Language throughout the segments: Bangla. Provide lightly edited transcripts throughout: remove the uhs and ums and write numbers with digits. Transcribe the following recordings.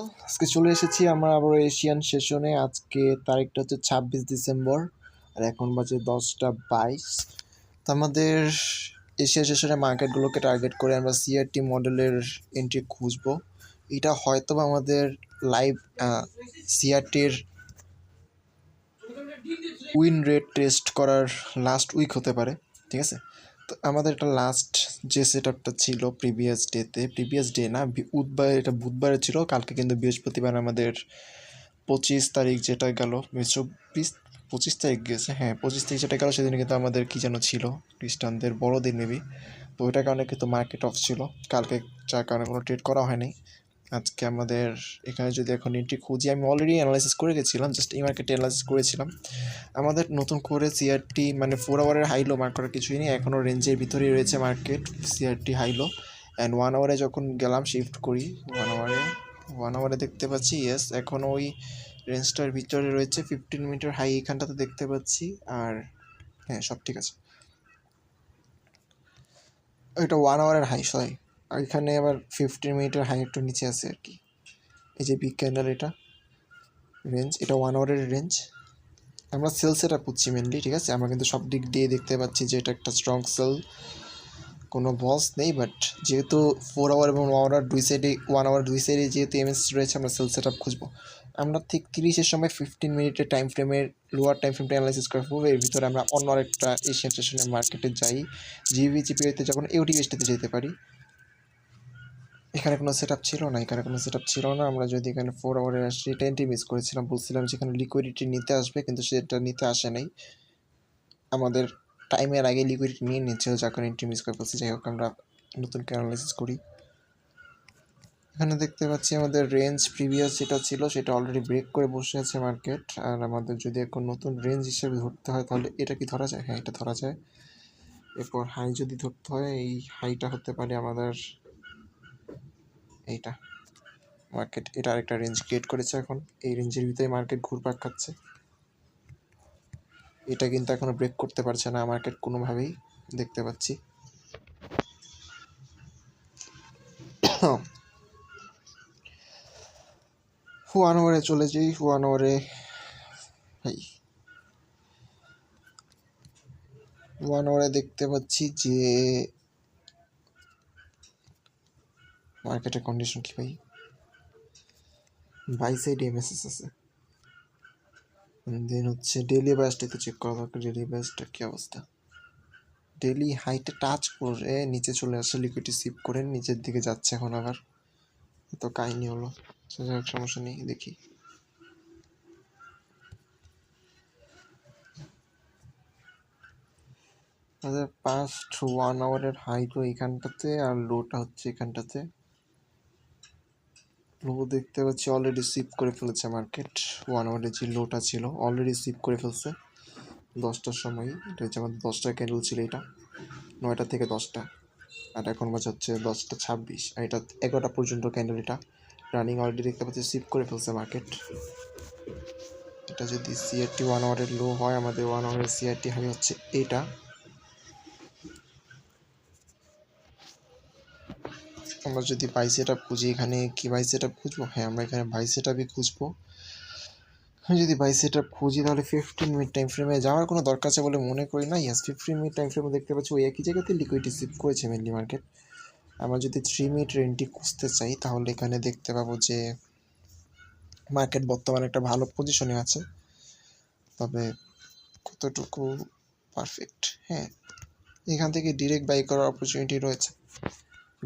আজকে চলে এসেছি আমরা আবার এশিয়ান সেশনে। আজকে তারিখটা হচ্ছে 26 ডিসেম্বর আর এখন বাজে 10টা 22। তো আমাদের এশিয়া সেশনের মার্কেটগুলোকে টার্গেট করে আমরা সিআরটি মডেলের এন্ট্রি খুঁজবো। এটা হয়তো আমাদের লাইভ সিআরটির উইন রেট টেস্ট করার লাস্ট উইক হতে পারে, ঠিক আছে। তো আমাদের এটা লাস্ট যে সেট আপটা ছিল প্রিভিয়াস ডে না, এটা বুধবারে ছিল। কালকে কিন্তু বৃহস্পতিবার আমাদের 25 তারিখ যেটা গেল, 25 তারিখ গেছে, হ্যাঁ 25 তারিখ যেটা গেল সেদিন কিন্তু আমাদের কী যেন ছিল, খ্রিস্টানদের বড়দিন মেবি। তো ওইটার কারণে কিন্তু মার্কেট অফ ছিল কালকে, যার কারণে কোনো ট্রেড করা হয়নি। আজকে আমাদের এখানে যদি এখন এন্ট্রি খুঁজি, আমি অলরেডি অ্যানালাইসিস করে গেছিলাম, জাস্ট এই মার্কেটে অ্যানালাইসিস করেছিলাম। আমাদের নতুন করে সিআরটি মানে 4 আওয়ারের হাইলো মার্ক করার কিছুই নেই, এখনও রেঞ্জের ভিতরেই রয়েছে মার্কেট সিআরটি হাইলো। অ্যান্ড 1 আওয়ারে যখন গেলাম শিফট করি, 1 আওয়ারে দেখতে পাচ্ছি ইয়েস এখনও ওই রেঞ্জটার ভিতরে রয়েছে। 15 মিনিটের হাই এখানটাতে দেখতে পাচ্ছি, আর হ্যাঁ সব ঠিক আছে। এটা 1 আওয়ারের হাই, সরি, আর এখানে আবার 15 মিনিটের হাই একটু নিচে আছে আর কি। এই যে বিগ ক্যান্ডেল, এটা রেঞ্জ, এটা 1 আওয়ারের রেঞ্জ। আমরা সেল সেট আপ করছি মেনলি, ঠিক আছে। আমরা কিন্তু সব দিক দিয়ে দেখতে পাচ্ছি যে এটা একটা স্ট্রং সেল, কোনো বস নেই, বাট যেহেতু 4 আওয়ার এবং 1 আওয়ার দুই সাইডে 1 আওয়ার দুই সাইডে যেহেতু এমএস রয়েছে, আমরা সেল সেট আপ খুঁজবো। আমরা ঠিক 30-এর সময় 15 মিনিটের টাইম ফ্রেমের লোয়ার টাইম ফ্রেমটা অ্যানালাইসিস করে ফেলবো। এর ভিতরে আমরা অন্য আরেকটা এশিয়ান সেশনের মার্কেটে যাই, জিবিজিপিতে যখন ইউটিএসটিতে যেতে পারি। এখানে কোনো সেট আপ ছিল না, আমরা যদি এখানে 4 আওয়ারে আসি, এটা এন্ট্রি মিস করেছিলাম, বলছিলাম যেখানে লিকুইডিটি নিতে আসবে, কিন্তু সেটা নিতে আসে নাই। আমাদের টাইমের আগে লিকুইডিটি নিয়ে নিচ্ছে, যার কারণে এন্ট্রি মিস করে ফেলছি। যাই হোক, আমরা নতুন করে অ্যানালাইসিস করি। এখানে দেখতে পাচ্ছি আমাদের রেঞ্জ প্রিভিয়াস যেটা ছিল সেটা অলরেডি ব্রেক করে বসে আছে মার্কেট। আর আমাদের যদি এখন নতুন রেঞ্জ হিসেবে ধরতে হয় তাহলে এটা কি ধরা যায়? হ্যাঁ, এটা ধরা যায়। এরপর হাই যদি ধরতে হয়, এই হাইটা হতে পারে আমাদের এইটা। মার্কেট এটা আরেকটা রেঞ্জ ক্রিয়েট করেছে, এখন এই রেঞ্জের ভিতরে মার্কেট ঘুরপাক খাচ্ছে। এটা কিন্তু এখনো ব্রেক করতে পারছে না মার্কেট কোনোভাবেই, দেখতে পাচ্ছি। 1 আওয়ারে চলে যাই। 1 আওয়ারে ভাই 1 আওয়ারে দেখতে পাচ্ছি যে মার্কেটের কন্ডিশন কি ভাই, বাই সাইড এমএসএস আছে। দেন হচ্ছে ডেলি ব্যাসটা তো চেক করা দরকার, ডেলি ব্যাসটা কী অবস্থা। ডেলি হাইটে টাচ করে নিচে চলে আসছে, লিকুইডিটি সিপ করে নিচের দিকে যাচ্ছে এখন আবার, তো কাহিনি হলো। যাই হোক, সমস্যা নেই, দেখি। আমাদের পাস্ট 1 আওয়ারের হাইটো এখানটাতে আর লোটা হচ্ছে এখানটাতে। লো দেখতে পাচ্ছি অলরেডি সিপ করে ফেলেছে মার্কেট। 1 আওয়ারে যে লোটা ছিল অলরেডি সিপ করে ফেলছে 10টার সময়। এটা হচ্ছে আমাদের 10টার ক্যান্ডেল ছিল, এটা 9টা থেকে 10টা, আর এখন বাজে হচ্ছে 10টা 26, আর এটা 11টা পর্যন্ত ক্যান্ডেল এটা রানিং। অলরেডি দেখতে পাচ্ছি সিপ করে ফেলছে মার্কেট। এটা যদি সিআরটি 1 আওয়ারের লো হয়, আমাদের 1 আওয়ারের সিআরটি হাই হচ্ছে এটা। আমরা যদি বাই সেট আপ খুঁজি, এখানে কি বাই সেট আপ খুঁজবো? হ্যাঁ, আমরা এখানে বাই সেট আপই খুঁজবো। আমি যদি বাই সেট আপ খুঁজি তাহলে 15 মিনিট টাইম ফ্রেমে যাওয়ার কোনো দরকার আছে বলে মনে করি না। ইয়াস, 15 মিনিট টাইম ফ্রেমে দেখতে পাচ্ছি ওই একই জায়গাতে লিকুইডিটি সিপ করেছে মেনলি মার্কেট। আমরা যদি 3 মিনিট রেঞ্জটি খুঁজতে চাই তাহলে এখানে দেখতে পাবো যে মার্কেট বর্তমানে একটা ভালো পজিশনে আছে, তবে কতটুকু পারফেক্ট, হ্যাঁ এখান থেকে ডিরেক্ট বাই করার অপরচুনিটি রয়েছে।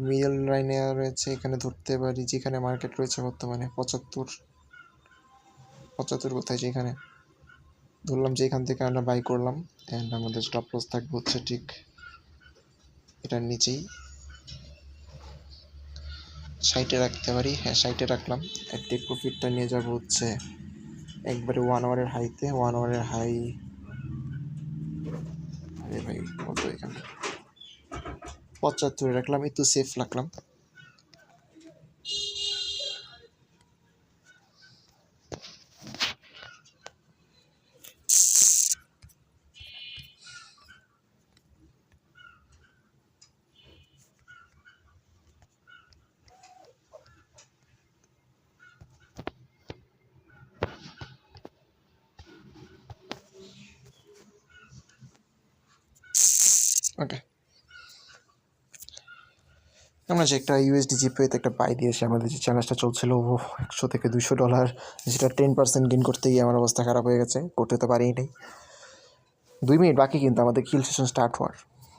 মিডল লাইনে রয়েছে, এখানে ধরতে পারি যেখানে মার্কেট রয়েছে বর্তমানে 75 কোথায়, যেখানে ধরলাম যে এখান থেকে আমরা বাই করলাম। অ্যান্ড আমাদের স্টপ লস থাকবে হচ্ছে ঠিক এটার নিচেই, 60-এ রাখতে পারি। হ্যাঁ, 60-এ রাখলাম। আর টেক প্রফিটটা নিয়ে যাবো হচ্ছে একবারে 1 আওয়ারের হাইতে। 1 আওয়ারের হাই, আরে ভাই কত এখানে, 75-এ রাখলাম, একটু সেফ রাখলাম। ওকে, আমরা যে একটা ইউএসডি জিপিওতে একটা বাই দিয়েছি, আমাদের যে চ্যালেঞ্জটা চলছিল $100 থেকে $200, যেটা 10% গেইন করতে গিয়ে আমার অবস্থা খারাপ হয়ে গেছে, করতে তো পারিই নাই। 2 মিনিট বাকি কিন্তু আমাদের কিল সেশন স্টার্ট হওয়ার,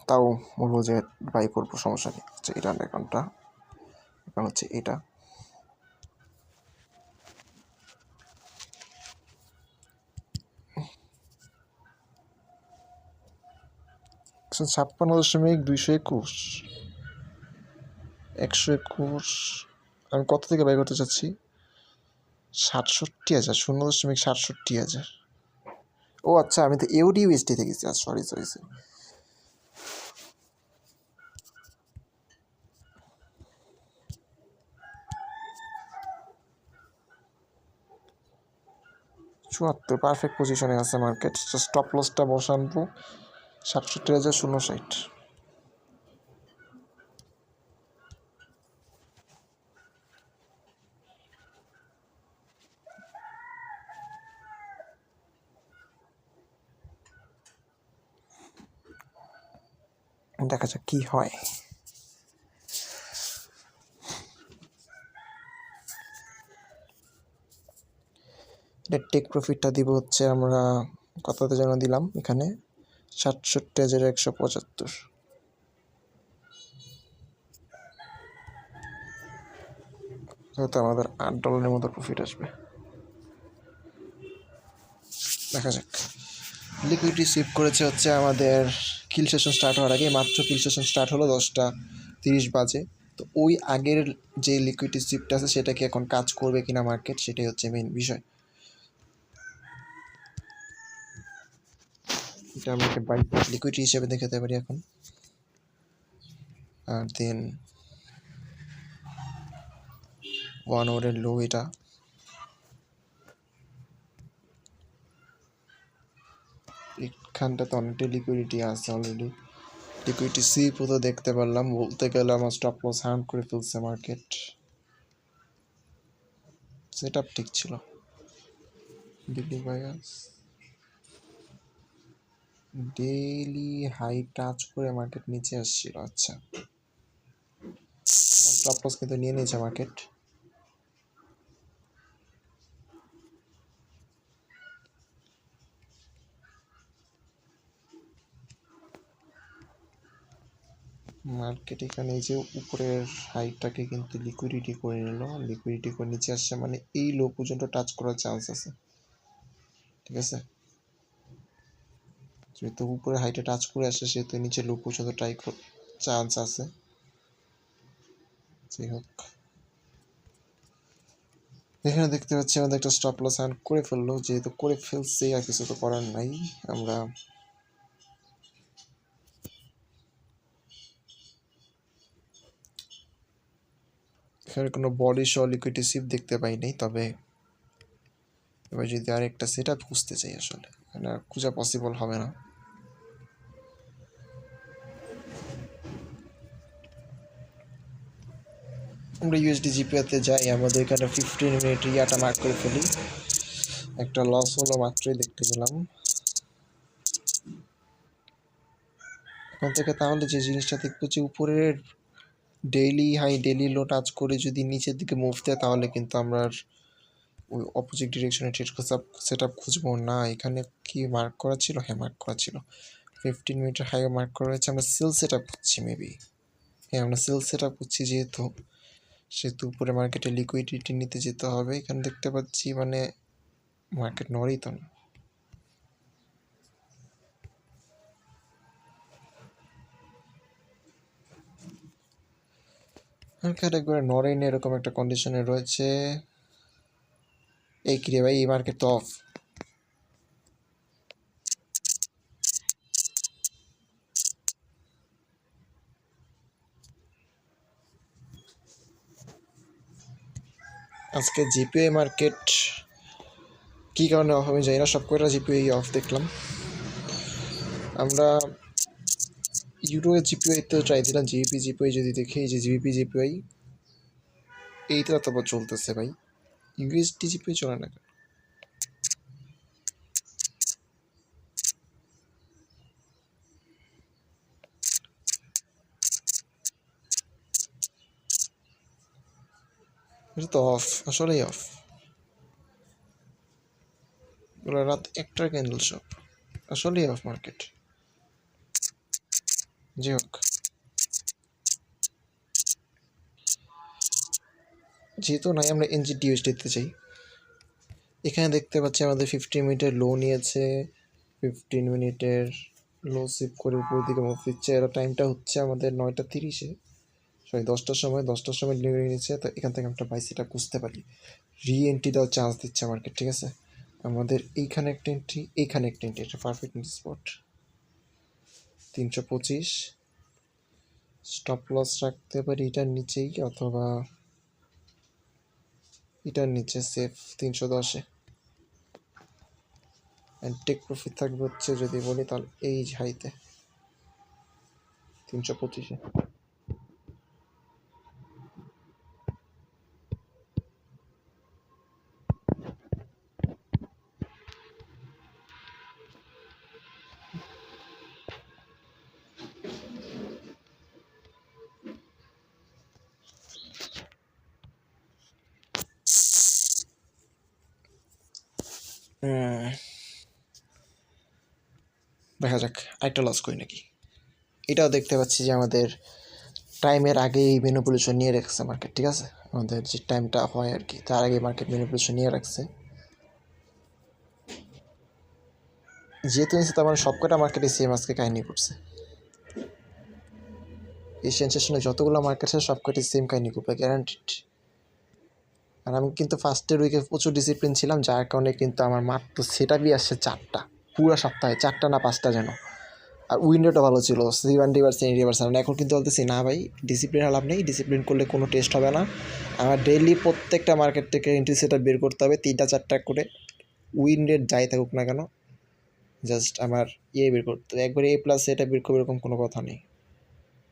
তাও বলবো যে বাই করবো, সমস্যা নেই। হচ্ছে এটা অ্যাকাউন্টটা, এখন হচ্ছে এটা। $56.221, 121। আমি কত থেকে বাই করতে চাচ্ছি? 67,000, 0.67,000। ও আচ্ছা, আমি তো এওডি ইউএসডি থেকে গেছি। Sorry sorry sorry. চুয়াত্তর, পারফেক্ট পজিশনে আছে মার্কেট। স্টপ লসটা বসানবো 67,060। দেখা যাক কি হয়। টেক প্রফিটটা দিব হচ্ছে আমরা কততে যেন দিলাম এখানে, 67,175। হয়তো আমাদের $8 মতো প্রফিট আসবে, দেখা যাক। লিকুইডিটি সুইপ করেছে হচ্ছে আমাদের কিল সেশন স্টার্ট হওয়ার আগে, মাত্র কিল সেশন স্টার্ট হলো 10:30 বাজে। তো ওই আগের যে লিকুইডিটি সুইপটা আছে সেটা কি এখন কাজ করবে কিনা মার্কেট, সেটাই হচ্ছে মেইন বিষয়। এটা আমরা একটা বাই লিকুইডিটি হিসেবে দেখাতে পারি এখন। আর দেন 1 আওয়ারের লো এটা। এখানটাতে অনেকটা লিকুইডিটি আছে অলরেডি। লিকুইডিটি সুইপও তো দেখতে পারলাম, বলতে গেলে আমার স্টপ লস হান্ট করে ফেলছে মার্কেট। সেট আপ ঠিক ছিল। ডেইলি হাই টাচ করে মার্কেট নিচে আসছিল। আচ্ছা, স্টপ লস কিন্তু নিয়ে নিয়েছে মার্কেট। মার্কেট এখানে এই যে উপরের হাইটাকে কিন্তু লিকুইডিটি করে নিল, লিকুইডিটি করে নিচে আসছে, মানে এই লো পর্যন্ত টাচ করার চান্স আছে। ঠিক আছে, যেহেতু উপরে হাইটে টাচ করে আসে সেহেতু নিচে লো পর্যন্ত ট্রাই চান্স আছে। যাই হোক, এখানে দেখতে পাচ্ছি আমাদের একটা স্টপ লস হান্ট করে ফেললো, যেহেতু করে ফেলছে আর কিছু তো করার নাই। আমরা এখানে কোনো বডি সহ লিকুইডিটি সুইপ দেখতে পাই নাই, তবে এবার যদি আরেকটা সেট আপ খুঁজতে চাই, আসলে এখানে আর খোঁজা পসিবল হবে না। আমরা ইউএসডি জিপিওতে যাই, আমাদের এখানে 15 মিনিট ইয়াটা মার্ক করে ফেলি। একটা লস হলো মাত্রই দেখতে পেলাম। এখন থেকে তাহলে যে জিনিসটা দেখবো, যে উপরের ডেইলি হাই ডেইলি লো টাচ করে যদি নিচের দিকে মুভ দেয়, তাহলে কিন্তু আমরা ওই অপোজিট ডিরেকশনে ট্রেড সেট আপ খুঁজবো না। এখানে কি মার্ক করা ছিল? হ্যাঁ, মার্ক করা ছিল। 15 মিনিটের হাই মার্ক করা হয়েছে। আমরা সেল সেট আপ খুঁজছি মেবি। হ্যাঁ, আমরা সেল সেট আপ খুঁজছি, সেহেতু উপরে মার্কেটে লিকুইডিটি নিতে যেতে হবে। এখানে দেখতে পাচ্ছি মানে মার্কেট নড়েই তো না। মার্কেট একবারে নড়েই না, এরকম একটা কন্ডিশনে রয়েছে। এই কিরে ভাই, এই মার্কেট তো অফ। আজকে জিপিএ মার্কেট কী কারণে অফ আমি জানি না, সব কয়টা জিপিএ অফ দেখলাম। আমরা ইউরোয়ের জিপিআইতেও ট্রাই দিলাম, জিবিপি জিপিআই যদি দেখি, এই যে জিবিপি জিপিআই এইটা তারপর চলতেছে ভাই, ইউএসডি জিপিআই চলে না। এটা তো অফ, আসলেই অফ। রাত 1টার ক্যান্ডেল শপ, আসলেই অফ মার্কেট। যাই হোক, যেহেতু নাই আমরা এনজিটি ইউএসডিতে চাই। এখানে দেখতে পাচ্ছি আমাদের 15 মিনিটের লো নিয়েছে, 15 মিনিটের লো সিপ করে উপর দিকে মুভ দিচ্ছে। এর টাইমটা হচ্ছে আমাদের 9:30-এ, সরি 10টার সময় ডেলিভারি নিচ্ছে। তো এখান থেকে আমরা বাই সেটা বুঝতে পারি রি এন্ট্রি দেওয়ার চান্স দিচ্ছে মার্কেট, ঠিক আছে। আমাদের এইখানে একটা এন্ট্রি, এইখানে একটা এন্ট্রি, এটা পারফেক্ট স্পট। 325 স্টপ লস রাখতে পারি এটার নিচেই, অথবা এটার নিচে সেফ 310-এ। অ্যান্ড টেক প্রফিট থাকবে হচ্ছে যদি বলি তাহলে এই হাইতে 325-এ। দেখা যাক আরেকটা লস করি নাকি। এটাও দেখতে পাচ্ছি যে আমাদের টাইমের আগেই ম্যানিপুলেশন নিয়ে রাখছে মার্কেট, ঠিক আছে। আমাদের যে টাইমটা হয় আর কি, তার আগে মার্কেট ম্যানিপুলেশন নিয়ে রাখছে। যেহেতু নিচ্ছে তার মানে সবকটা মার্কেটে সেম আজকে কাহিনী করছে। এশিয়ান সেশনে যতগুলো মার্কেট আছে সবকটি সেম কাহিনী করবে, গ্যারান্টিড। আর আমি কিন্তু ফার্স্টের উইকে প্রচুর ডিসিপ্লিন ছিলাম, যার কারণে কিন্তু আমার মাত্র সেট আপই আসছে 4টা, পুরো সপ্তাহে 4টা না 5টা যেন। আর উইন্ডোটা ভালো ছিল, 70% এখন কিন্তু বলতেছি না ভাই, ডিসিপ্লিন লাভ নেই, ডিসিপ্লিন করলে কোনো টেস্ট হবে না। আমার ডেইলি প্রত্যেকটা মার্কেট থেকে এন্ট্রি সেট বের করতে হবে, 3টা 4টা করে। উইন রেট যাই থাকুক না কেন, জাস্ট আমার বের করতে হবে একবারে A+ সেটা বের করবে, এরকম কোনো কথা নেই।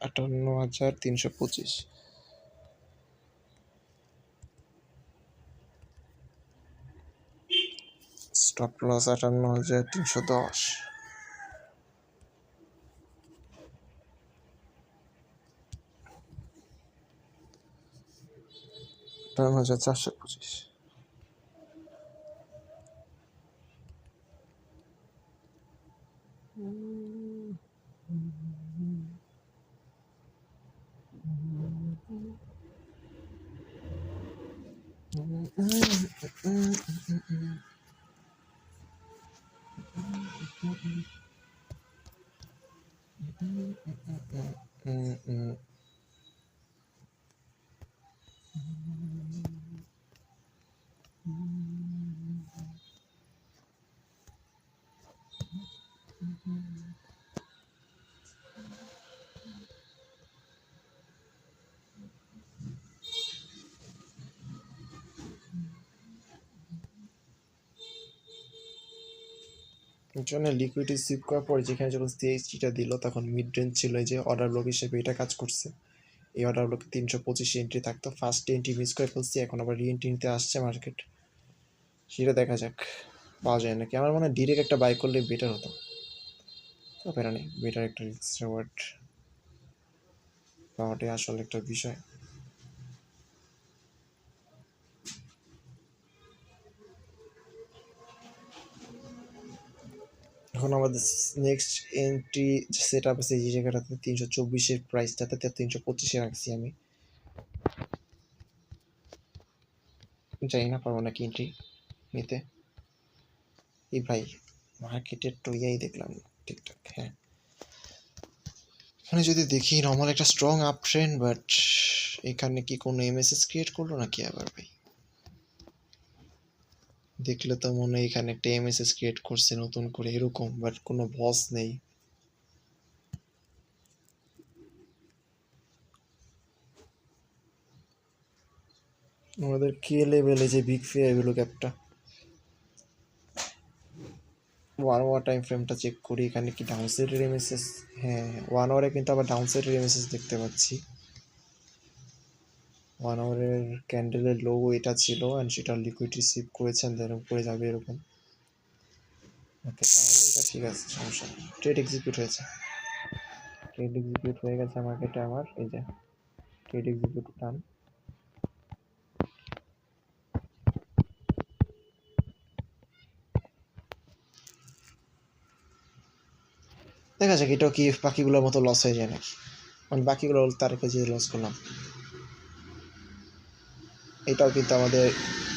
58,325 স্টপ লস 58,310, 58,425। জন্য লিকুইডিটি সিপ করার পর যেখানে যখন সিএইচটিটা দিল তখন মিড রেঞ্জ ছিল, যে অর্ডার ব্লক হিসেবে এটা কাজ করছে। এই অর্ডার ব্লকে 325 এন্ট্রি থাকতো, ফার্স্ট এন্ট্রি মিস করে ফেলছি, এখন আবার রি এন্ট্রি নিতে আসছে মার্কেট। সেটা দেখা যাক পাওয়া যায় নাকি। আমার মনে হয় ডিরেক্ট একটা বাই করলে বেটার হতো, তো বেটার নেই, বেটার একটা রিস্ক রিওয়ার্ড পাওয়াটাই আসলে একটা বিষয়। এখন আমাদের নেক্সট এন্ট্রি সেট আপ আছে এই জায়গাটাতে 324-এর প্রাইসটাতে 325-এ রাখছি আমি। জানি না পারবো নাকি এন্ট্রি নিতে। এই ভাই মার্কেটের তো দেখলাম ঠিকঠাক, হ্যাঁ। মানে যদি দেখি নর্মাল একটা স্ট্রং আপ ট্রেন্ড, বাট এখানে কি কোনো এমএসএস ক্রিয়েট করলো নাকি আবার ভাই? দেখলে তো মনে হয় এখানে একটা এমএসএস ক্রিয়েট করছে নতুন করে এরকম, বাট কোনো বস নেই। আমাদের কে লেভেলে যে বিগ ফেয়ার ভ্যালু গ্যাপটা, 1 আওয়ার টাইম ফ্রেমটা চেক করি, এখানে কি ডাউনসাইডের এমএসএস? হ্যাঁ, 1 আওয়ারে কিন্তু আবার ডাউনসাইডের এমএসএস দেখতে পাচ্ছি। 1 আওয়ারের ক্যান্ডেলের লো এটা ছিল, অ্যান্ড সেটা লিকুইড রিসিভ করেছেন, দেন উপরে যাবে এরকম। ওকে, তাহলে এটা ঠিক আছে, সমস্যা নেই। ট্রেড এক্সিকিউট হয়েছে, ট্রেড এক্সিকিউট হয়ে গেছে মার্কেটে আমার। এই যে ট্রেড এক্সিকিউট ডান। দেখা যাক এটাও কি বাকিগুলোর মতো লস হয়ে যায় নাকি, মানে বাকিগুলো তার কাছে লস করলাম। এটাও কিন্তু আমাদের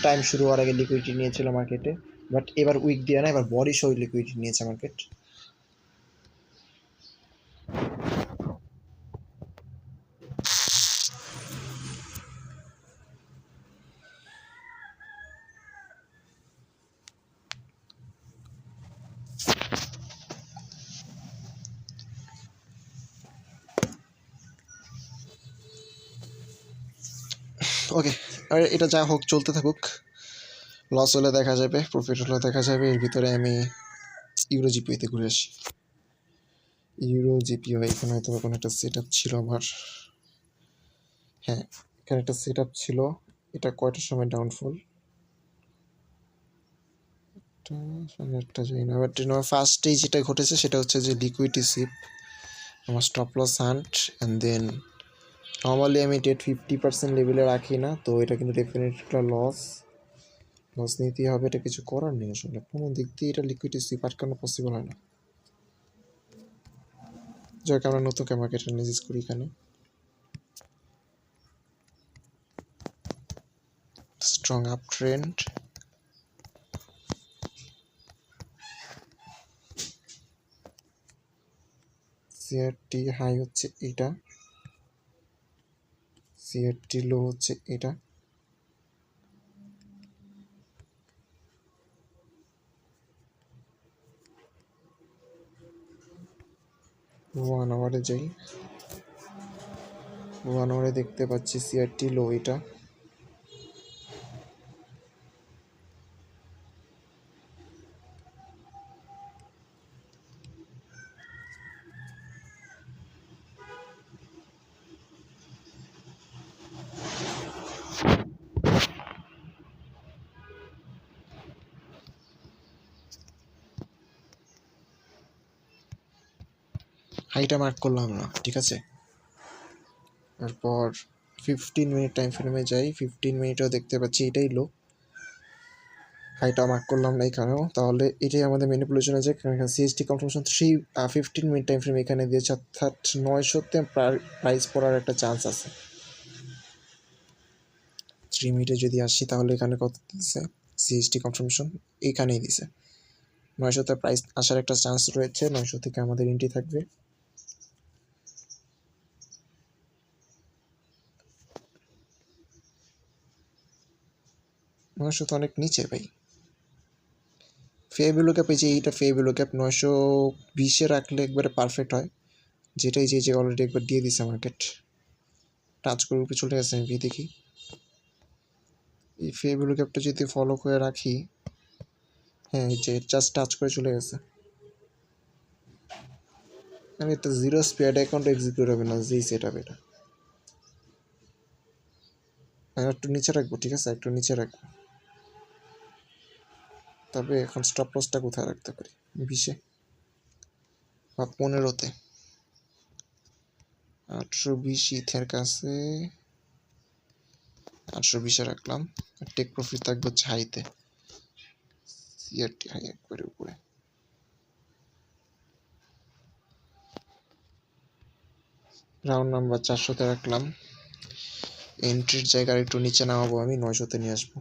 টাইম শুরু হওয়ার আগে লিকুইডিটি নিয়েছিল মার্কেটে, বাট এবার উইক দিয়ে না, এবার বডি সহ লিকুইডিটি নিয়েছে মার্কেট। ওকে, আর এটা যা হোক চলতে থাকুক, লস হলে দেখা যাবে, প্রফিট হলে দেখা যাবে। এর ভিতরে আমি ইউরো জিপিওতে ঘুরে আসি। ইউরো জিপিও এখানে হয়তো কোনো একটা সেট আপ ছিল আমার, হ্যাঁ এখানে একটা সেট আপ ছিল। এটা কয়টার সময় ডাউনফল, একটা জানি না, বাট আমার ফার্স্টেই যেটা ঘটেছে সেটা হচ্ছে যে লিকুইডিটি সিপ, আমার stop loss hunt, and then normally আমি ডেট 50% লেভেলে রাখি না, তো এটা কিন্তু ডেফিনেটলি একটা লস নিতেই হবে, এটা কিছু করার নেই আসলে, কোনো দিক দিয়ে এটা লিকুইডিটি সুইপ আটকানো পসিবল হয় না। যাকে আমরা নতুন মার্কেট অ্যানালাইসিস করি এখানে strong up trend, CRT high হচ্ছে এটা, সিআরটি লো হচ্ছে এটা, ওয়ান আওয়ারে যাই, ওয়ান আওয়ারে দেখতে পাচ্ছি সিআরটি লো এটা, হাইটা মার্ক করলাম না, ঠিক আছে। তারপর 15 মিনিট টাইম ফ্রেমে যাই, 15 মিনিটেও দেখতে পাচ্ছি এটাই লো, হাইটা মার্ক করলাম না এখানেও, তাহলে এটাই আমাদের ম্যানিপুলেশন আছে। কারণ এখানে CST confirmation 15 minute time frame এখানে দিয়েছে, অর্থাৎ 900-তে প্রাইস পড়ার একটা চান্স আছে। 3 মিনিটে যদি আসি তাহলে এখানে কত দিচ্ছে সিএসটি কনফার্মেশন, এইখানেই দিছে 900-তে প্রাইস আসার একটা চান্স রয়েছে, 900 থেকে আমাদের এন্ট্রি থাকবে। নয়শো তো অনেক নিচে ভাই, ফেয়ার ক্যাপ, এই যে এইটা ফেয়ার ক্যাপ 920-এ রাখলে একবারে পারফেক্ট হয়, যেটাই যে অলরেডি একবার দিয়ে দিছে মার্কেট, টাচ করে উপরে চলে গেছে। আমি দেখি এই ফেয়ার ক্যাপটা যদি ফলো করে রাখি, হ্যাঁ এই যে জাস্ট টাচ করে চলে গেছে, মানে এটা জিরো স্পেয়ার্ড অ্যাকাউন্ট এক্সিকিউট হবে না, যেই সেট আপ এটা। আমি একটু নিচে রাখবো, ঠিক আছে একটু নিচে রাখবো। তবে এখন স্টপ লসটা কোথায় রাখতে পারি, 20-এ বা 15-তে, 820 ইথের কাছে, 820-এ রাখলাম। টেক প্রফিট থাকবে হচ্ছে হাইতে, সিআরটি হাই একবারে উপরে, রাউন্ড নাম্বার 400-তে রাখলাম। এন্ট্রির জায়গার একটু নিচে নামাবো আমি, 900-তে নিয়ে আসবো,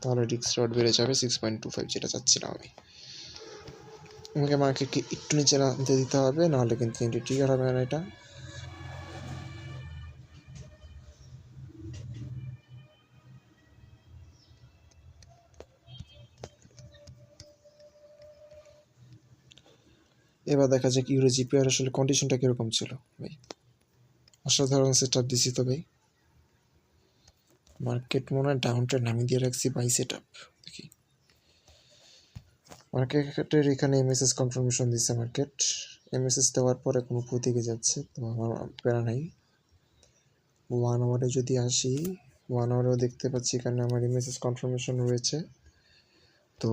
তাহলে রিস্ক রড বেড়ে যাবে 6.25, যেটা চাচ্ছিলাম আমি। আমাকে মার্কেটকে একটু নিচে নামতে দিতে হবে, নাহলে কিন্তু এন্ট্রি ট্রিগার হবে না এটা। এবার দেখা যাক ইউরো জিপিআর আসলে কন্ডিশনটা কীরকম ছিল ভাই। অসাধারণ সেট আপ দিছি তো ভাই, মার্কেট মনে হয় ডাউন ট্রেন্ড নামিয়ে দিয়ে রাখছি বাই সেট আপ। দেখি মার্কেটের এখানে এমএসএস কনফার্মেশন দিচ্ছে মার্কেট, এমএসএস দেওয়ার পরে কোনো দিকে যাচ্ছে, তো আমার প্যারা নাই। 1 আওয়ারে যদি আসি, 1 আওয়ারেও দেখতে পাচ্ছি এখানে আমার এমএসএস কনফার্মেশন রয়েছে। তো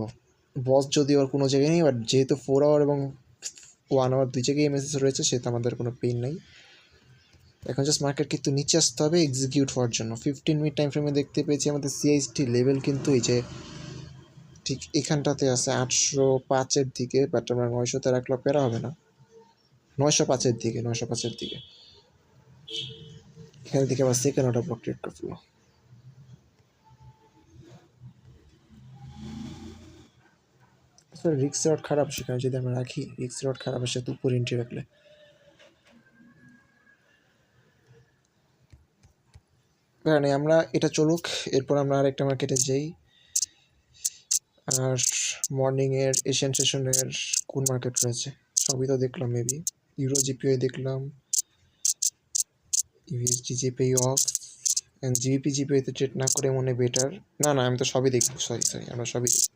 বস যদি ওর কোনো জায়গায় নেই, বাট যেহেতু 4 আওয়ার এবং 1 আওয়ার দুই জায়গায় এমএসএস রয়েছে, সেহেতু আমাদের কোনো পেইন নাই। এখন জাস্ট মার্কেট কিন্তু নিচে আসতে হবে এক্সিকিউট হওয়ার জন্য। 15 মিনিট টাইম ফ্রেমে দেখতে পেয়েছি আমাদের সিএসটি লেভেল কিন্তু এই যে ঠিক এখানটাতে আছে 805-এর দিকে, বাট আমরা 900-তে রাখলে প্যারা হবে না। 905-এর দিকে, 905-এর দিকে। এখান থেকে আবার সেকেন্ড অর্ডার ব্লক ক্রিয়েট করে ফেলবো। রিক্স রড খারাপ, সেখানে যদি আমরা রাখি রিক্স রড খারাপ আসে তো উপর এন্ট্রি রাখলে। মানে আমরা এটা চলুক, এরপর আমরা আরেকটা মার্কেটে যাই। আর মর্নিংয়ের এশিয়ান সেশনের কোন মার্কেট রয়েছে সবই তো দেখলাম, মেবি ইউরো জিপিআই দেখলাম, USD GPI of, and GBP জিপিআইতে ট্রেড না করে মনে বেটার। না আমি তো সবই দেখব, সরি আমরা সবই দেখব।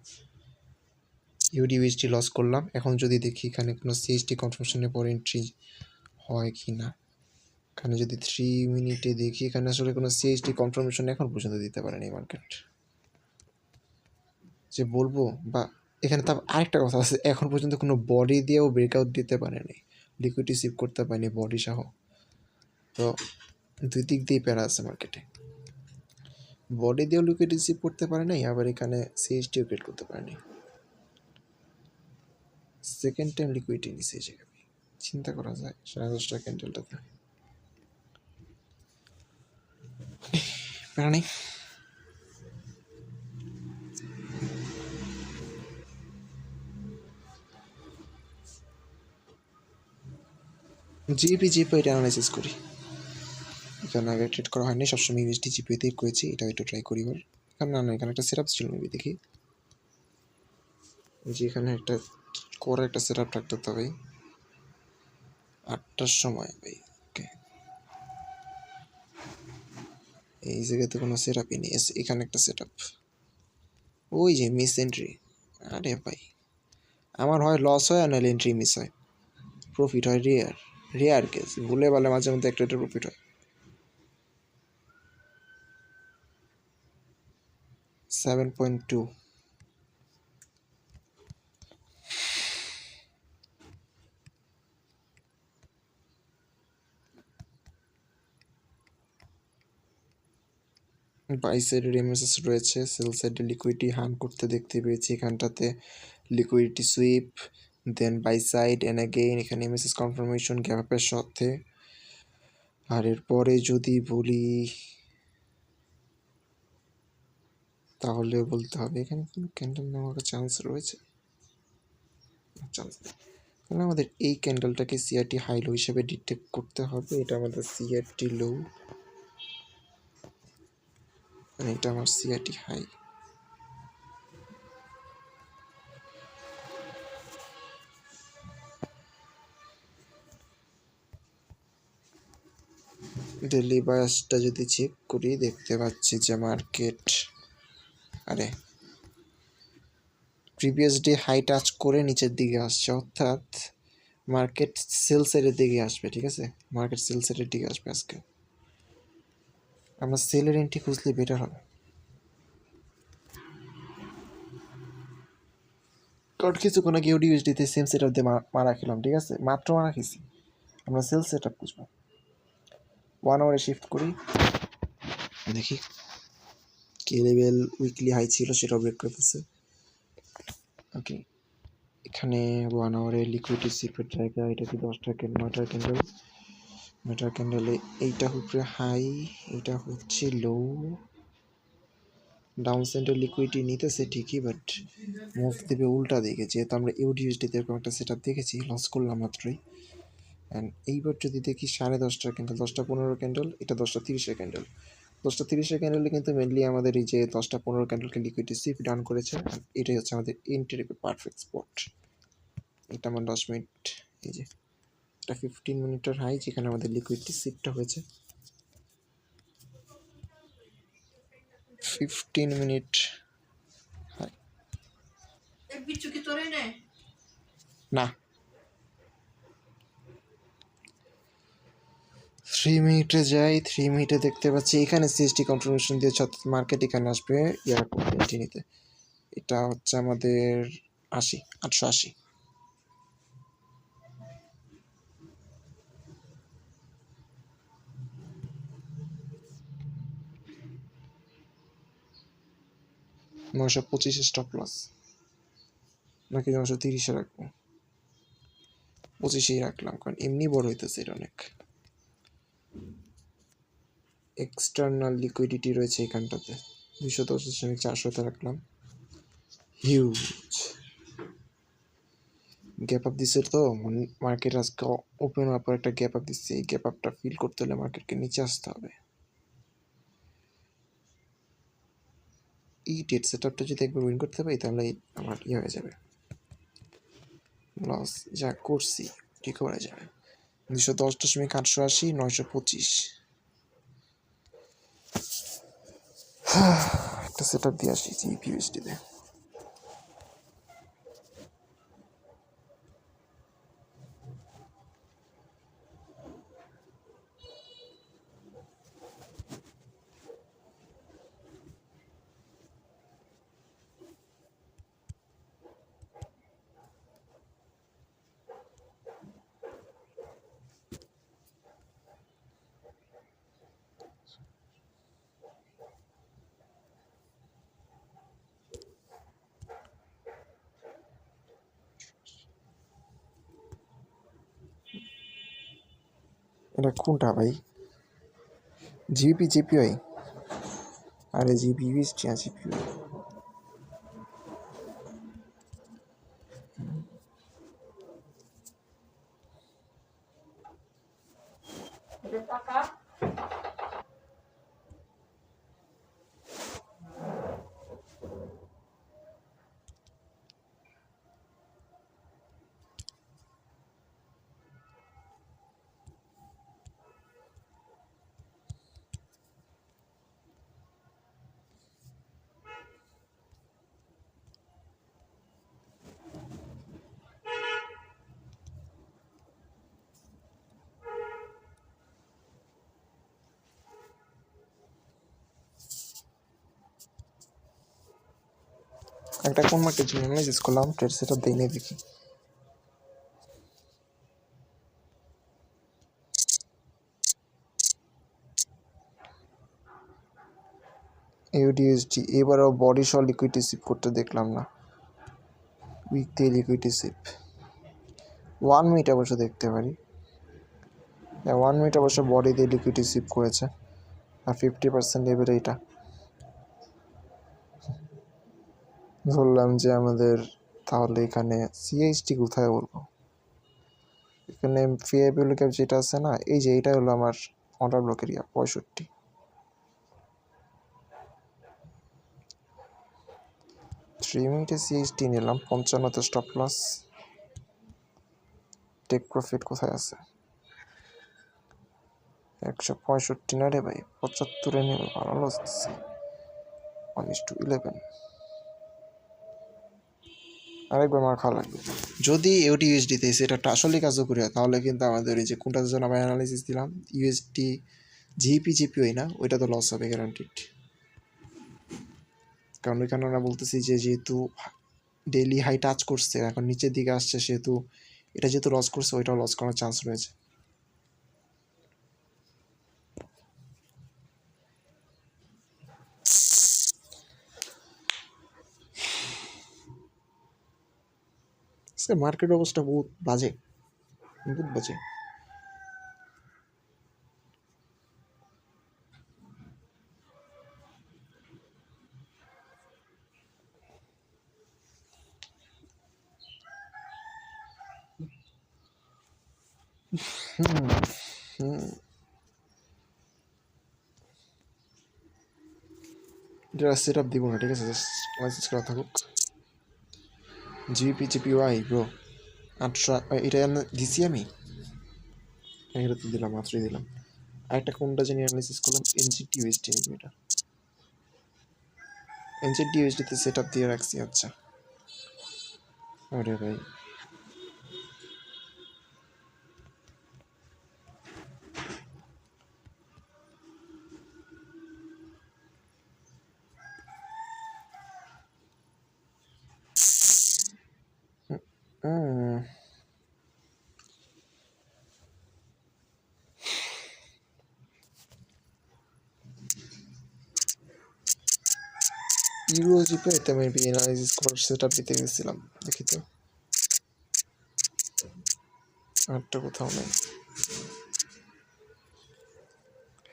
ইউডি ইউএসডি লস করলাম, এখন যদি দেখি এখানে কোনো সিএসটি কনফার্মেশনের পর এন্ট্রি হয় কি না। এখানে যদি 3 মিনিটে দেখি, এখানে আসলে কোনো সিএসটি কনফার্মেশন এখন পর্যন্ত দিতে পারেনি মার্কেট, যে বলবো। বা এখানে তো আরেকটা কথা আছে, এখন পর্যন্ত কোনো বডি দিয়েও ব্রেকআউট দিতে পারেনি, লিকুইডিটি সিভ করতে পারেনি বডি সহ। তো দুই দিক দিয়ে প্যারা আছে মার্কেটে, বডি দিয়েও লিকুইডিটি সিভ করতে পারে নাই, আবার এখানে সিএসটিও ক্রিয়েট করতে পারেনি। সেকেন্ড টাইম লিকুইডিটি নিচে এসে যাবে, চিন্তা করা যায় 10.5 ক্যান্ডেলটাতে প্যারা নেই। জিপি এটা অ্যানালাইসিস করি, এখানে আগে ট্রেড করা হয়নি, সবসময় ইউএসডি জিপিতেই করেছি, এটা একটু ট্রাই করি এবার। এখানে এখানে একটা সেট আপ ছিল, মেবি দেখি যে এখানে একটা করে একটা সেট আপ থাকতে হবে ভাই 8টার সময় ভাই। ওকে, এই জায়গাতে কোনো সেট আপই নেই, এখানে একটা সেট আপ, ওই যে মিস এন্ট্রি। আরে ভাই আমার হয় লস হয়, আর নাহলে এন্ট্রি মিস হয়, প্রফিট হয় রেয়ার কেস, ভুলে বলে মাঝে মধ্যে একটা প্রফিট হয়। 7.2 বাই সাইডের এমএসএস রয়েছে, সেল সাইডে লিকুইডিটি হান করতে দেখতে পেয়েছি, এখানটাতে liquidity sweep, then buy side and again এখানে এমএসএস কনফার্মেশন গ্যাপের সাথে। আর এরপরে যদি বলি তাহলে বলতে হবে এখানে কোনো ক্যান্ডেল নেওয়ার চান্স রয়েছে, চান্স নেই। তাহলে আমাদের এই ক্যান্ডেলটাকে সিআরটি হাই লো হিসেবে ডিটেক্ট করতে হবে, এটা আমাদের সিআরটি লো, এটা আমার সিআরটি হাই। ডেলি বায়াসটা যদি চেক করি দেখতে পাচ্ছি যে market previous day high touch করে নিচের দিকে আসছে, অর্থাৎ মার্কেট সেল সাইডের দিকে আসবে। ঠিক আছে, মার্কেট সেল সাইডের দিকে আসবে আজকে, আমরা সেলের এন্ট্রি খুঁজলে বেটার হবে, কারণ কিছুক্ষণ আগে ইউডিএসডিতে সেম সেট আপ দিয়ে মারা খেলাম। ঠিক আছে, মাত্র মারা খেয়েছি, আমরা সেল সেট আপ খুঁজবো। 1 আওয়ারে শিফট করি, দেখি কে লেভেল উইকলি হাই ছিল সেটাও ব্রেক করে ফেলছে। ওকে, এখানে 1 আওয়ারে লিকুইডিটি সিপের জায়গা, এটা কি 9টা ক্যান্ডেল, 9টা ক্যান্ডেলে এইটা উপরে হাই, এটা হচ্ছে লো, ডাউন সাইডের লিকুইডিটি নিতেছে ঠিকই, বাট মুভ দেবে উল্টা দিকে, যেহেতু আমরা ইউডিএসডিতে এরকম একটা সেট আপ দেখেছি, লস করলাম মাত্রই। অ্যান্ড এইবার যদি দেখি 10:30 ক্যান্ডেল, 10:15 ক্যান্ডেল, এটা 10:30 ক্যান্ডেল, 10:30 ক্যান্ডেলে কিন্তু মেনলি আমাদের এই যে 10:15 ক্যান্ডেলকে লিকুইডিটি সিপ ডাউন করেছে, এটাই হচ্ছে আমাদের এন্ট্রির পারফেক্ট স্পট। এটা আমার 10 মিনিট, এই যে এটা 15 মিনিটের হাই যেখানে আমাদের লিকুইডিটি সিপটা হয়েছে। 15 মিনিট হাই না, 3 মিনিটে যাই, 3 মিনিটে দেখতে পাচ্ছি এখানে সিএসটি কনফার্মেশন দিয়েছে, অর্থাৎ মার্কেট এখানে আসবে ইয়ার এন্ট্রি নিতে। এটা হচ্ছে আমাদের 880। $925 স্টপ লস। নাকি 930-এ রাখবো? 25-এই রাখলাম, কারণ এমনি বড় হইতেছে এটা অনেক। এক্সটার্নাল লিকুইডিটি রয়েছে এখানটাতে 210.400-তে রাখলাম। হিউজ গ্যাপ আপ দিচ্ছে তো মার্কেট আজকে ওপেন হওয়ার পর একটা গ্যাপ আপ দিচ্ছে। এই গ্যাপ আপটা ফিল করতে হলে মার্কেটকে নিচে আসতে হবে। এই ডেট সেট আপটা যদি একবার উইন করতে পারি তাহলে আমার ইয়ে হয়ে যাবে, লস যা করছি রিকভার হয়ে যাবে। 210.880, 925 একটা সেট আপ দিয়ে আসি জিপিউএসডিতে। এটা কোনটা ভাই? GP GPI? আরে জিপিউএসডি আর জিপিআই। একটা কোন মার্কেট জন্য অ্যানালাইসিস করলাম, ট্রেড সেটআপ দেই নাই দেখি। ইউডিএসডি এবারও বডি সহ লিকুইডিটি সিপ করতে দেখলাম না। উইক দিয়ে লিকুইডিটি সিপ 1 মিনিট অবশ্য দেখতে পারি। 1 মিনিট অবশ্য বডি দিয়ে লিকুইডিটি সিপ করেছে আর 50% লেভেল। এইটা ধরলাম যে আমাদের, তাহলে এখানে সিএইচটি কোথায় বলবো? এখানে ফিআইপিএল ক্যাপ যেটা আছে না, এই যে এটা হলো আমার অর্ডার ব্লক এরিয়া 65। 3 মিনিটে সিএইচটি নিলাম 55-তে স্টপ লস। টেক প্রফিট কোথায় আছে? 165 না রে ভাই, 75-এ নেবে, ভালো লস দিচ্ছে। 1:11 আরেকবার মার খাওয়া লাগবে। যদি ইউটি ইউএসডিতে সেটা আসলেই কার্যকরী হয় তাহলে কিন্তু আমাদের এই যে কোনটার জন্য আমরা অ্যানালাইসিস দিলাম ইউএসডি জিপি জিপিওই না, ওইটা তো লস হবে গ্যারান্টিড। কারণ ওইখানে আমরা বলতেছি যে যেহেতু ডেইলি হাই টাচ করছে, এখন নিচের দিকে আসছে, সেহেতু এটা যেহেতু লস করছে ওইটাও লস করার চান্স রয়েছে। মার্কেট অবস্থা বহুত বাজে, বহুত বাজে। এটা সেট আপ দিব না, ঠিক আছে, জাস্ট মেসেজ করা থাকুক। জিপি জিপিওয়াই ব্রো 800 এটা দিছি আমি, এটা তো দিলাম, মাত্রই দিলাম। আরেকটা কোনটা জানি অ্যানালাইসিস করলাম, এনজিটি ইউএসডি নিব। এটা এনজিটি ইউএসডিতে সেট আপ দিয়ে রাখছি। আচ্ছা আরে ভাই ইউরো জিপিওতে মেবি অ্যানালাইসিস করার সেট আপ দিতে গেছিলাম, দেখি তো আরটা কোথাও নেই।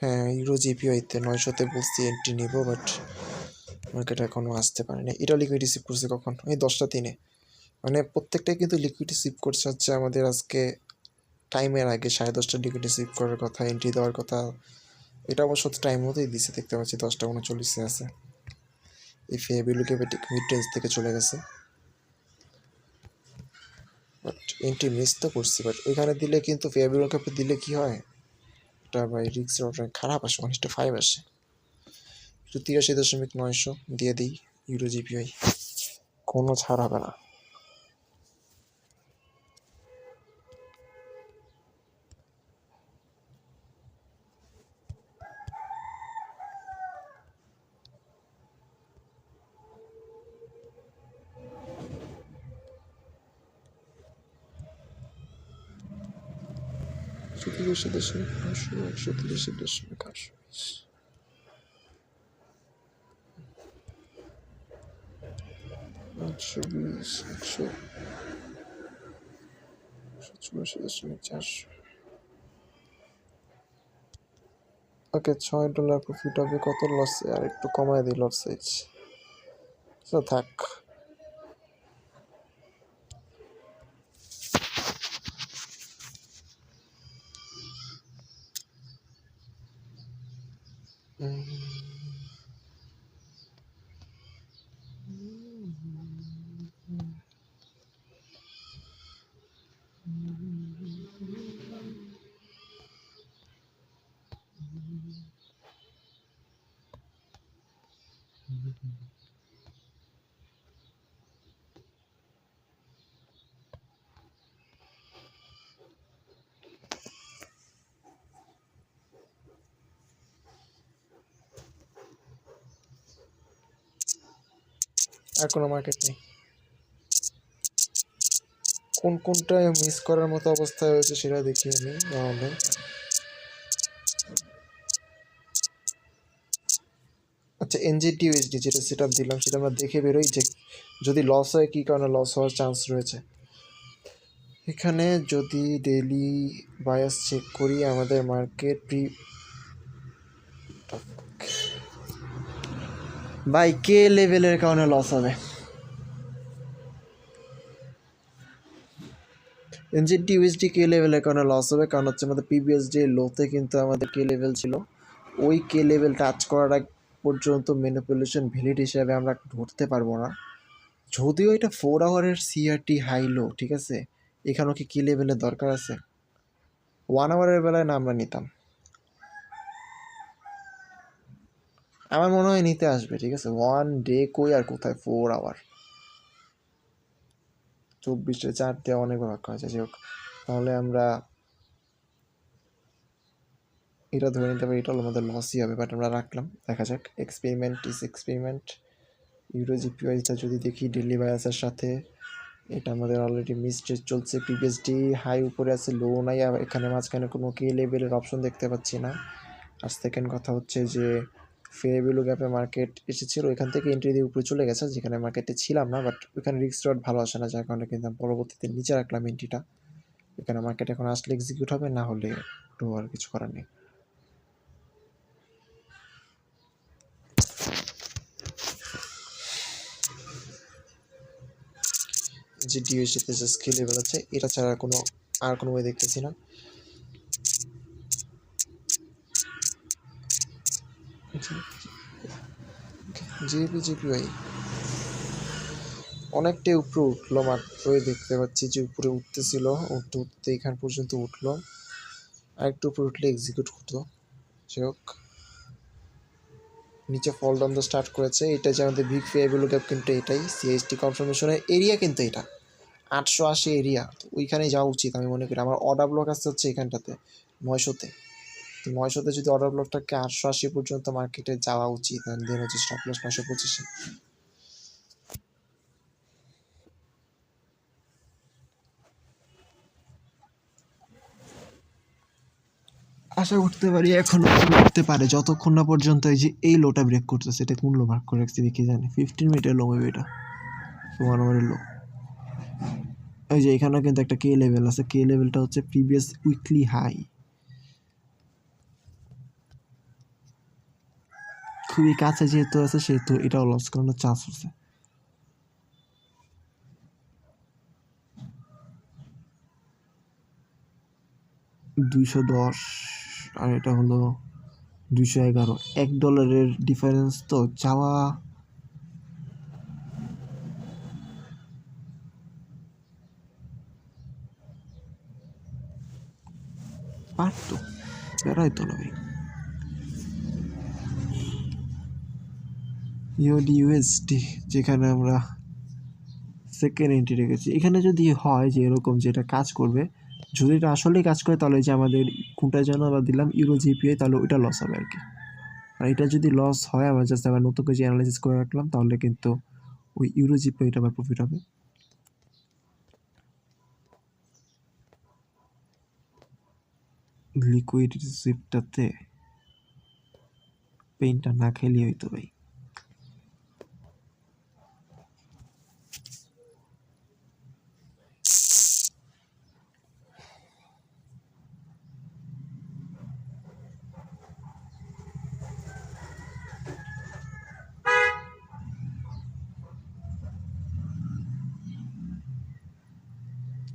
হ্যাঁ ইউরো জিপিওতে 900-তে বলছি এন্ট্রি নিব, বাট মার্কেট এখনও আসতে পারেনি। এটা লিকুইড রিসিভ করছে কখন? এই 10টা 3-এ, মানে প্রত্যেকটাই কিন্তু লিকুইড রিসিভ করছে হচ্ছে আমাদের আজকে টাইমের আগে 10:30 লিকুইড রিসিভ করার কথা, এন্ট্রি দেওয়ার কথা। এটা অবশ্য টাইম মতোই দিছে, দেখতে পাচ্ছি 10টা 39-এ আছে। এই ফেবিলুকে মিড রেঞ্জ থেকে চলে গেছে, বাট এন্ট্রি মিস তো করছি। বাট ওইখানে দিলে কিন্তু ফেবিলুকে দিলে কি হয়, এটা ভাই রিক্সের অনেক খারাপ আসে, 1:5 আসে। 83.900 দিয়ে দিই ইউরো জিপিআই, কোনো ছাড় হবে না। একশো 84.400 ওকে, $6 প্রফিট হবে। কত লসে? আর একটু কমায় দিই লস সাইজ, থাক। আর কোনো মার্কেট নেই। কোন কোনটা মিস করার মতো অবস্থায় হয়েছে সেটা দেখি আমি তাহলে। আচ্ছা, এনজেটি ইউএসডি যেটা সেট আপ দিলাম সেটা আমরা দেখে বেরোই যে যদি লস হয় কী কারণে লস হওয়ার চান্স রয়েছে। এখানে যদি ডেইলি বায়াস চেক করি, আমাদের মার্কেট বাই কে লেভেলের কারণে লস হবে। এনজেটি ইউএসডি কে লেভেলের কারণে লস হবে, কারণ হচ্ছে আমাদের প্রিভিয়াস ডে লোতে কিন্তু আমাদের কে লেভেল ছিল। ওই কে লেভেল টাচ করার আগ পর্যন্ত ম্যানিপুলেশন ভ্যালিড হিসাবে আমরা ধরতে পারবো না। যদিও এটা 4 আওয়ারের সিআরটি হাই লো, ঠিক আছে, এখানেও কি কে লেভেলের দরকার আছে? 1 আওয়ারের বেলায় না আমরা নিতাম, আমার মনে হয় নিতে আসবে, ঠিক আছে। 1 ডে কই আর কোথায়, 4 আওয়ার, 24-4 দিয়ে অনেক ভাগ করা যায়। যাই হোক, তাহলে আমরা এটা ধরে নিতে পারি, এটা হলো আমাদের লসই হবে, বাট আমরা রাখলাম, দেখা যাক। Experiment is experiment. ইউরো জিপিওয়াইটা যদি দেখি ডেলি বায়াসের সাথে, এটা আমাদের অলরেডি মিসটেক চলছে। প্রিভিয়াস ডে হাই উপরে আছে, লো নাই, আর এখানে মাঝখানে কোনো কে লেভেলের অপশন দেখতে পাচ্ছি না। আর সেকেন্ড কথা হচ্ছে যে ফেয়ার ভ্যালু গ্যাপে মার্কেট এসেছিল, ওইখান থেকে এন্ট্রি দিয়ে উপরে চলে গেছে, যেখানে মার্কেটে ছিলাম না, বাট ওইখানে রিস্ক রড ভালো আসে না, যার কারণে কিন্তু আমি পরবর্তীতে নিচে রাখলাম এন্ট্রিটা। এখানে মার্কেট এখন আসলে এক্সিকিউট হবে, না হলে তো আর কিছু করার নেই। যে ডিউএসডিতে যে স্কিল লেভেল আছে, এটা ছাড়া আর কোনো ওয়ে দেখতেছি না। জিপিওয়াই অনেকটাই উপরে উঠলো, মাত্রই দেখতে পাচ্ছি যে উপরে উঠতেছিল, উঠতে উঠতে এখান পর্যন্ত উঠলো, আর একটু উপরে উঠলে এক্সিকিউট করতো। যাই হোক, নিচে ফল ডাউন তো স্টার্ট করেছে। এটা যে আমাদের বিগ ফেয়ারভ্যালু গ্যাপ, কিন্তু এটাই সিএসটি কনফার্মেশনের এরিয়া, কিন্তু এটা 880 এরিয়া, তো ওইখানেই যাওয়া উচিত আমি মনে করি। আমার অর্ডার ব্লক আসতে হচ্ছে এখানটাতে 900-তে, তো 900-তে যদি অর্ডার ব্লকটাকে 880 পর্যন্ত মার্কেটে যাওয়া উচিত, অ্যান্ড দেন হচ্ছে স্টপ লস 925-এ। আশা করতে পারি এখনো করতে পারে যতক্ষণ না পর্যন্ত এই যে এই লোটা ব্রেক করতেছে। এটা কোন লো মার্ক করে রাখছি কি জানি, 15 মিনিটের লো মেবি, এটা 1 আওয়ারের লো। এই যে এখানে কিন্তু একটা কে লেভেল আছে, কে লেভেলটা হচ্ছে প্রিভিয়াস উইকলি হাই, খুবই কাছে যেহেতু আছে সেহেতু এটাও লস করানোর চান্স আছে। $210 আর এটা হলো 211, $1 ডিফারেন্স তো চাওয়া। পারতো, বেড়াইতো না ভাই। ইউএসডি যেখানে আমরা সেকেন্ড এন্ট্রি রেখেছি, এখানে যদি হয় যে এরকম যেটা কাজ করবে, যদি এটা আসলেই কাজ করে তাহলে যে আমাদের কোনটা যেন আবার দিলাম ইউরো জিপিআই, তাহলে ওইটা লস হবে আর কি। আর এটা যদি লস হয় আমরা জাস্ট আবার নতুন করে যে অ্যানালাইসিস করে রাখলাম, তাহলে কিন্তু ওই ইউরো জিপিআইটা আবার প্রফিট হবে। লিকুইড রিসিপ্টটাতে পেইনটা না খেলেই হইতো ভাই।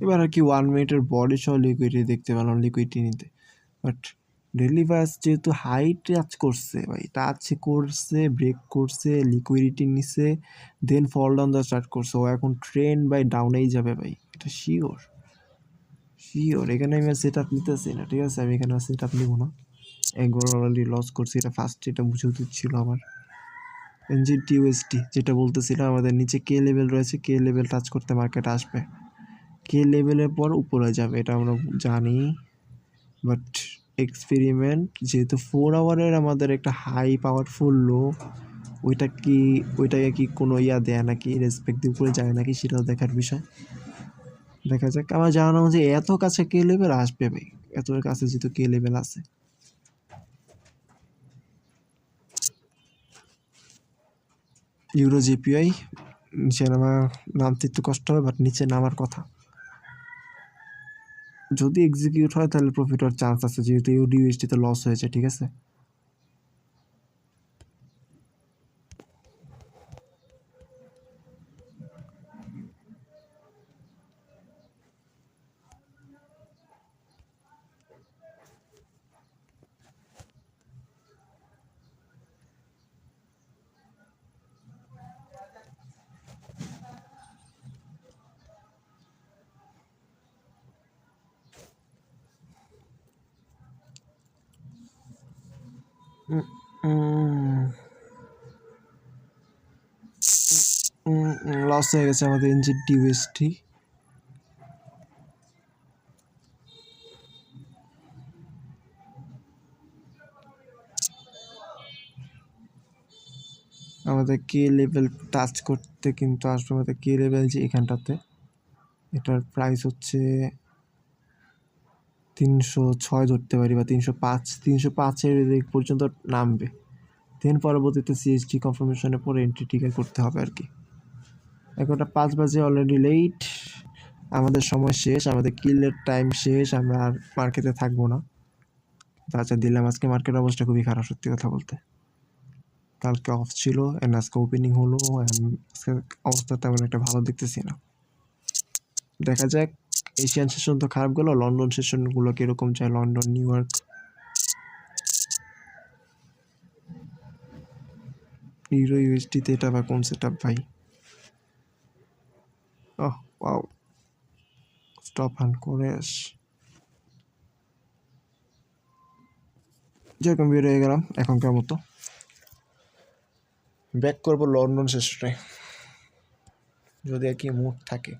এবার আর কি 1 মিনিটের বডি সহ লিকুইডিটি দেখতে পেলাম, লিকুইডিটি নিতে। বাট ডেইলি বাস যেহেতু হাই টাচ করছে ভাই, টাচ করছে, ব্রেক করছে, লিকুইডিটি নিছে, দেন ফল ডাউন দা স্টার্ট করছে, ও এখন ট্রেন্ড বাই ডাউনেই যাবে ভাই, এটা শিওর শিওর। এখানে আমি সেট আপ নিতেছি না, ঠিক আছে, আমি এখানে সেট আপ নিব না। একবার অলরেডি লস করছি, এটা ফার্স্ট, এটা বুঝে উচিত ছিল আমার। এনজিটিউএসটি যেটা বলতেছিলাম, আমাদের নিচে কে লেভেল রয়েছে, কে লেভেল টাচ করতে মার্কেট আসবে, কে লেভেলের পর উপরে যাবে, এটা আমরা জানি। বাট এক্সপেরিমেন্ট যেহেতু 4 আওয়ারের আমাদের একটা হাই পাওয়ারফুল লো, ওইটাকে কি কোনো দেয় নাকি, রেসপেক্ট দিয়ে উপরে যায় নাকি, সেটাও দেখার বিষয়। দেখা যাক। আমার জানানো যে এত কাছে কে লেভেল আসবে ভাই, এত কাছে যেহেতু কে লেভেল আছে। ইউরো জিপিআই নিচে নামতে একটু কষ্ট হবে, বাট নিচে নামার কথা। যদি এক্সিকিউট হয় তাহলে প্রফিট হওয়ার চান্স আছে, যেহেতু ইউডিউএসটিতে লস হয়েছে, ঠিক আছে। লস হয়ে গেছে আমাদের এনজিটিউএসটি। আমাদের কে লেভেল টাচ করতে কিন্তু আসবে, আমাদের কে লেভেল যে এখানটাতে, এটার প্রাইস হচ্ছে 306 ধরতে পারি, বা 305, 305-এর দিক পর্যন্ত নামবে। দেন পরবর্তীতে সিএসটি কনফার্মেশনের পরে এন্ট্রি টিকার করতে হবে আর কি। 11:05 অলরেডি লেট, আমাদের সময় শেষ, আমাদের কিলের টাইম শেষ, আমরা আর মার্কেটে থাকবো না। আচ্ছা দিলাম, আজকে মার্কেটের অবস্থা খুবই খারাপ সত্যি কথা বলতে। কালকে অফ ছিল অ্যান্ড আজকে ওপেনিং হলো, আজকে অবস্থা তেমন একটা ভালো দেখতেছি না। দেখা যাক, এশিয়ান সেশন তো খারাপ গেল, লন্ডন সেশনগুলো কীরকম চায়, লন্ডন, নিউ ইয়র্ক। ইউরো ইউএসডিতে এটা বা কোন সেট আপ ভাই? ওহ ওয়াও, স্টপ হ্যান্ড করে যেরকম বের হয়ে গেলাম এখনকার মতো। ব্যাক করবো লন্ডন সেশনে যদি আর কি মুড থাকে।